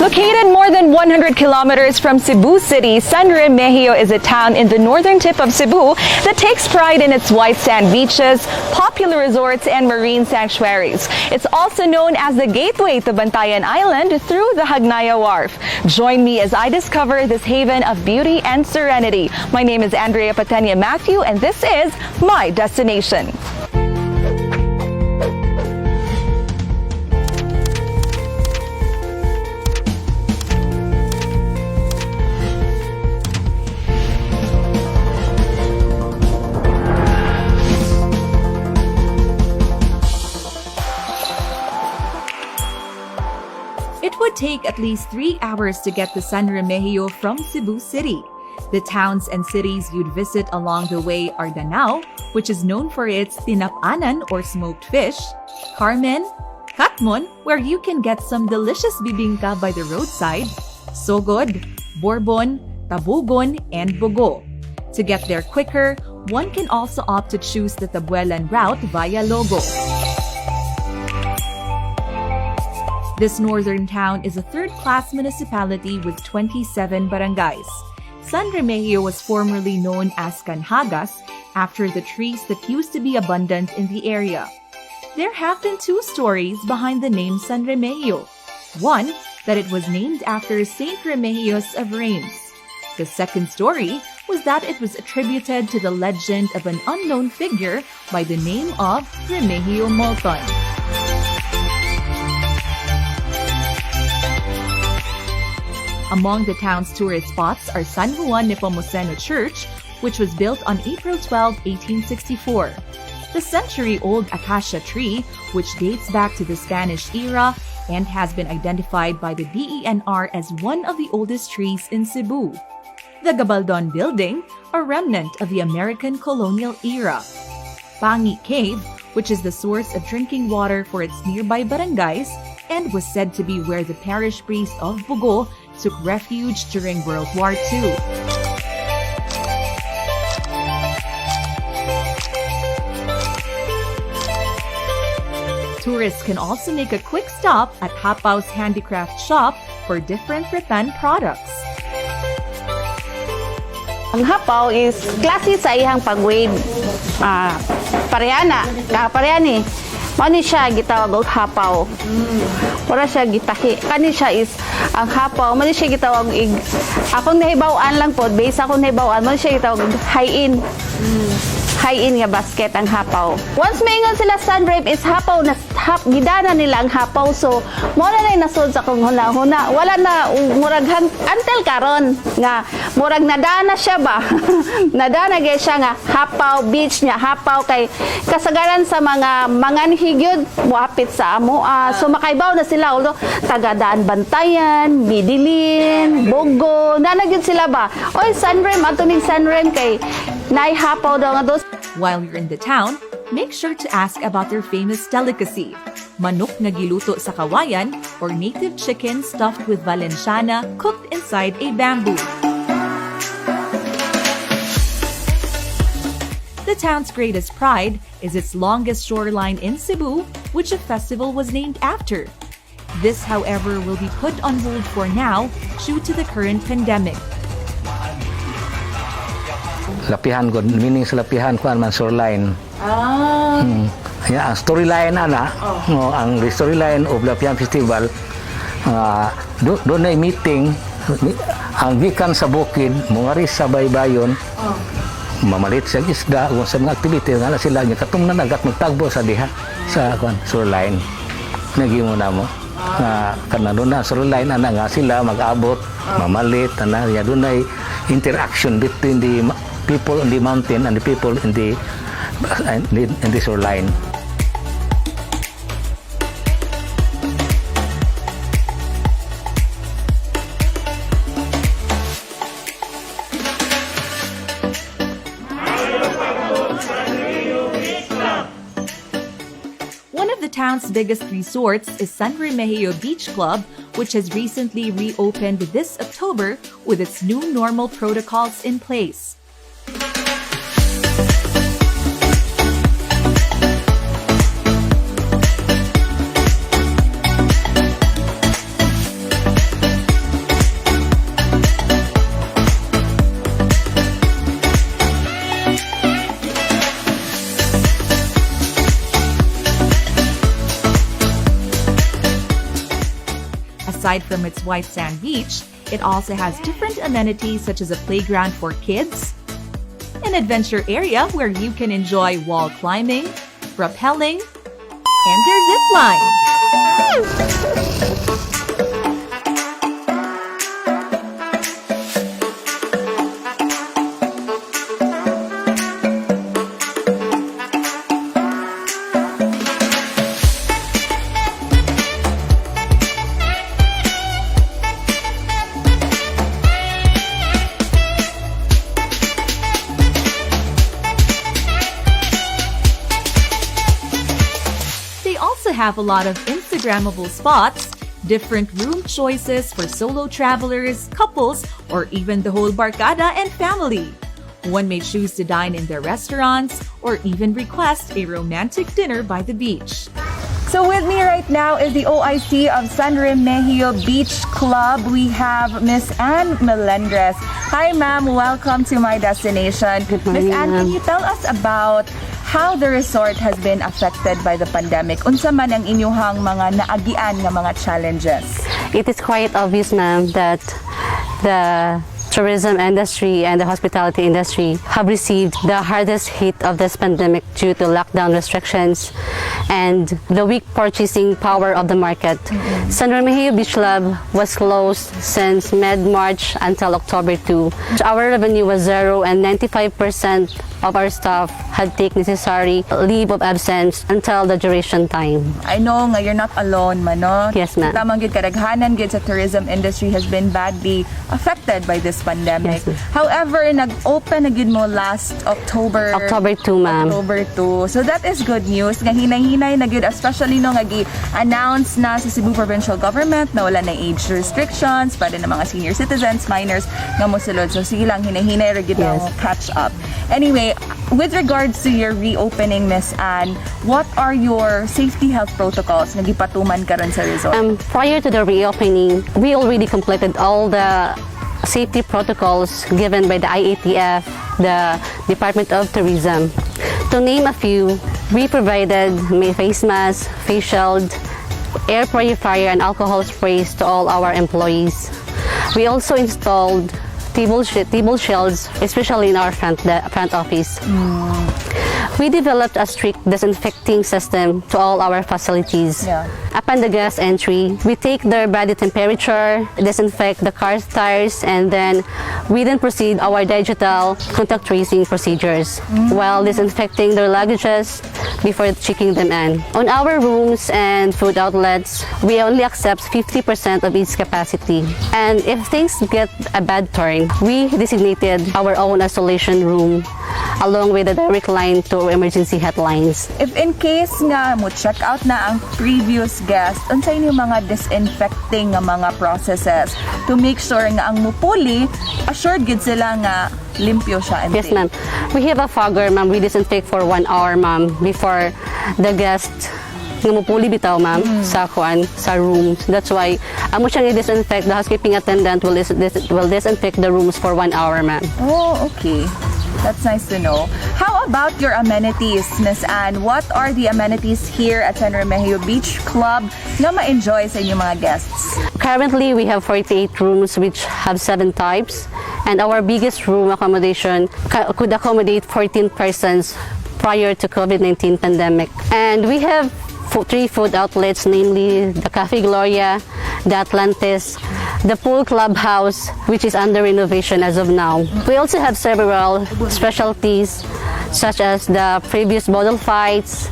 Located more than 100 kilometers from Cebu City, San Remigio is a town in the northern tip of Cebu that takes pride in its white sand beaches, popular resorts, and marine sanctuaries. It's also known as the gateway to Bantayan Island through the Hagnaya Wharf. Join me as I discover this haven of beauty and serenity. My name is Andrea Patenia Matthew, and this is My Destination. It would take at least 3 hours to get to San Remigio from Cebu City. The towns and cities you'd visit along the way are Danao, which is known for its tinapanan or smoked fish, Carmen, Katmon, where you can get some delicious bibingka by the roadside, Sogod, Bourbon, Tabugon, and Bogo. To get there quicker, one can also opt to choose the Tabuelan route via Logo. This northern town is a third-class municipality with 27 barangays. San Remigio was formerly known as Canhagas after the trees that used to be abundant in the area. There have been two stories behind the name San Remigio. One, that it was named after Saint Remigius of Reims. The second story was that it was attributed to the legend of an unknown figure by the name of Remigio Molton. Among the town's tourist spots are San Juan Nepomuceno Church, which was built on April 12, 1864. The century-old acacia tree, which dates back to the Spanish era and has been identified by the DENR as one of the oldest trees in Cebu. The Gabaldon Building, a remnant of the American colonial era. Pangi Cave, which is the source of drinking water for its nearby barangays and was said to be where the parish priest of Bogo took refuge during World War II. Tourists can also make a quick stop at Hapao's handicraft shop for different rattan products. Ang Hapao is klase sa iyang pag-wave. Parehani. Mani siya gitawag og Hapao. Para siya gitahi. Kani siya is ang Hapao. Mani siya gitawag akong nahibaw-an lang po, base akong nahibaw-an, mani siya gitawag high-in. High-in nga basket ang Hapao. Once maingon sila Sunrave is Hapao na gidana nila ang Hapao, so mo na nasod sa kong huna-huna. Wala na murag until karon nga murag nadana siya ba. Nadana gyud siya nga Hapao beach nya, Hapao kay kasagaran sa mga manganhigyod muapit sa amo. So makaibaw na sila although tagadaan Bantayan, Bidilin, Bogo, nanagyud sila ba. Oy Sunrem ato ning Sunrem kay nay Hapao daw nga dos. While you're in the town, make sure to ask about their famous delicacy, manok na giluto sa kawayan or native chicken stuffed with valenciana cooked inside a bamboo. The town's greatest pride is its longest shoreline in Cebu, which a festival was named after. This, however, will be put on hold for now due to the current pandemic. Lapihan ko, meaning sa lapihan ko man shoreline. Ang storyline ang storyline of Lapihan Festival, doon ay meeting, ang gikan sa bukid, mungari sa baybayon, mamalit sa isda, kung sa mga activity, nga sila, katong na nagat magtagbo sa diha, sa shoreline. Naging muna mo. Karena doon na shoreline, nga sila mag-abot, mamalit, doon ay interaction between the people in the mountain and the people in the shoreline. One of the town's biggest resorts is San Remigio Beach Club, which has recently reopened this October with its new normal protocols in place. Aside from its white sand beach, it also has different amenities such as a playground for kids, an adventure area where you can enjoy wall climbing, rappelling, and their zip line. They also have a lot of Instagrammable spots, different room choices for solo travelers, couples, or even the whole barkada and family. One may choose to dine in their restaurants or even request a romantic dinner by the beach. So with me right now is the OIC of San Remigio Beach Club. We have Miss Anne Melendres. Hi ma'am, welcome to my destination. Miss Anne, can you tell us about how the resort has been affected by the pandemic? Unsa man ang inyuhang mga naagian nga mga challenges? It is quite obvious, ma'am, that the tourism industry and the hospitality industry have received the hardest hit of this pandemic due to lockdown restrictions and the weak purchasing power of the market. San Remigio Beach Club was closed since mid-March until October 2. Our revenue was zero and 95% of our staff had taken necessary leave of absence until the duration time. I know nga you're not alone man, no? Yes, ma'am. Tamang gid kadaghanan gid sa tourism industry has been badly affected by this pandemic. Yes, ma'am. However, nag-open na gid mo last October 2, ma'am. October 2. So that is good news. Nga hinay-hinay na gid, especially no nga gi-announce na sa Cebu Provincial Government na wala na age restrictions para na mga senior citizens, minors nga mosulod. So sige lang, hinay-hinay ra gid Yes. ang catch up. Anyway, with regards to your reopening, Miss Anne, what are your safety health protocols na gipatuman karon sa resort? Prior to the reopening, we already completed all the safety protocols given by the IATF, the Department of Tourism. To name a few, we provided face masks, face shield, air purifier, and alcohol sprays to all our employees. We also installed table shields, especially in our front office. We developed a strict disinfecting system to all our facilities. Yeah. Upon the guest entry, we take their body temperature, disinfect the car tires, and then we proceed our digital contact tracing procedures while disinfecting their luggages before checking them in. On our rooms and food outlets, we only accept 50% of its capacity. And if things get a bad turn, we designated our own isolation room along with a direct line to emergency hotlines. If in case nga mo check out na ang previous guest, unsay inyo mga disinfecting nga mga processes to make sure nga ang mupuli, assured gid sila nga limpyo siya and Yes, safe? ma'am. We have a fogger, ma'am. We disinfect for 1 hour, ma'am, before the guest nga mupuli bitaw, ma'am, sa rooms. That's why amo siyang i-disinfect. The housekeeping attendant will disinfect the rooms for 1 hour, ma'am. Oh, okay. That's nice to know. How about your amenities, Miss Anne? What are the amenities here at San Remigio Beach Club na ma-enjoy sa inyong mga guests? Currently, we have 48 rooms which have 7 types, and our biggest room accommodation could accommodate 14 persons prior to COVID-19 pandemic. And we have 3 food outlets, namely the Cafe Gloria, the Atlantis, the pool clubhouse, which is under renovation as of now. We also have several specialties such as the previous bottle fights,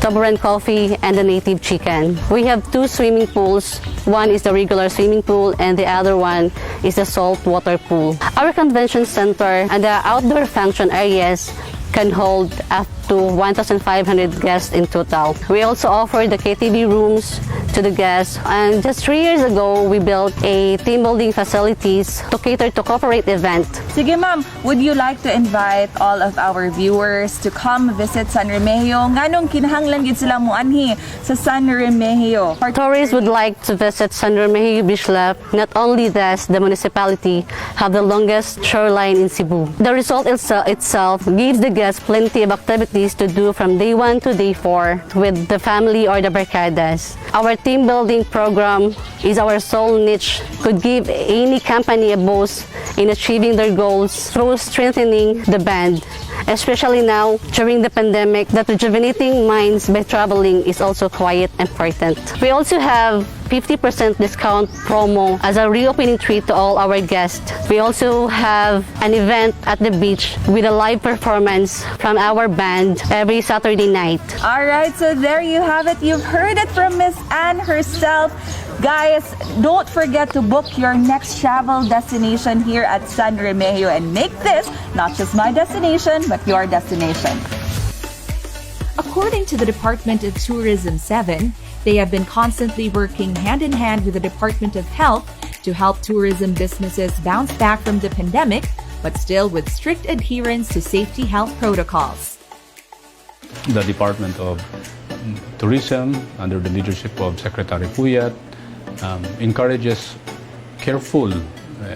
Tuburan coffee, and the native chicken. We have 2 swimming pools. One is the regular swimming pool and the other one is the saltwater pool. Our convention center and the outdoor function areas can hold up to 1,500 guests in total. We also offer the KTV rooms to the guests, and just 3 years ago we built a team building facilities to cater to corporate event. Sige ma'am, would you like to invite all of our viewers to come visit San Remigio? Nganong kinahanglan gid sila mo anhi sa San Remigio? Tourists would like to visit San Remigio Beach Club. Not only this, the municipality have the longest shoreline in Cebu. The resort itself gives the guests plenty of activities to do from day 1 to day 4 with the family or the barkadas. Our team building program is our sole niche, could give any company a boost in achieving their goals through strengthening the band. Especially now, during the pandemic, that rejuvenating minds by traveling is also quite important. We also have 50% discount promo as a reopening treat to all our guests. We also have an event at the beach with a live performance from our band every Saturday night. All right, so there you have it. You've heard it from Miss Anne herself. Guys, don't forget to book your next travel destination here at San Remigio and make this not just my destination, but your destination. According to the Department of Tourism 7, they have been constantly working hand in hand with the Department of Health to help tourism businesses bounce back from the pandemic, but still with strict adherence to safety health protocols. The Department of Tourism, under the leadership of Secretary Puyat, encourages careful,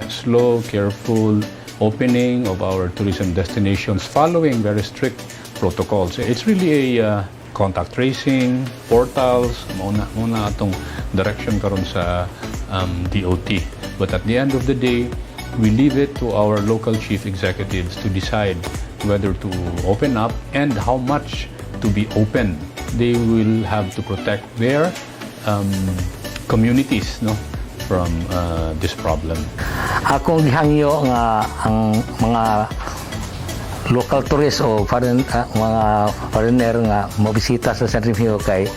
slow, careful opening of our tourism destinations following very strict protocols. It's really a contact tracing, portals, muna atong direction karon sa DOT. But at the end of the day, we leave it to our local chief executives to decide whether to open up and how much to be open. They will have to protect their communities, no, from this problem. Akong gihangyo nga ang mga local tourists o mga foreigner nga mobisita sa San Remigio kay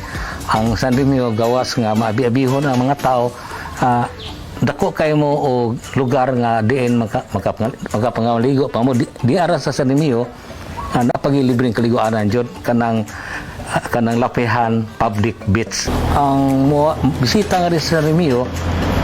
ang San Remigio gawas nga maabi-abihon ang mga tao, dako kay mo o lugar nga diin makapangaligo pa mo di ara sa San Remigio, napagilibreng kaliguanan jud kanang lapihan public beach. Ang bisita nga sa Remigio,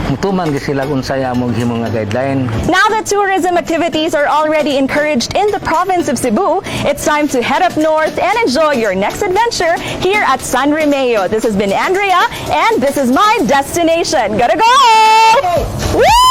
mutuman gi sila unsay among himong nga guideline. Now that tourism activities are already encouraged in the province of Cebu, it's time to head up north and enjoy your next adventure here at San Remigio. This has been Andrea, and this is my destination. Gotta go! Woo!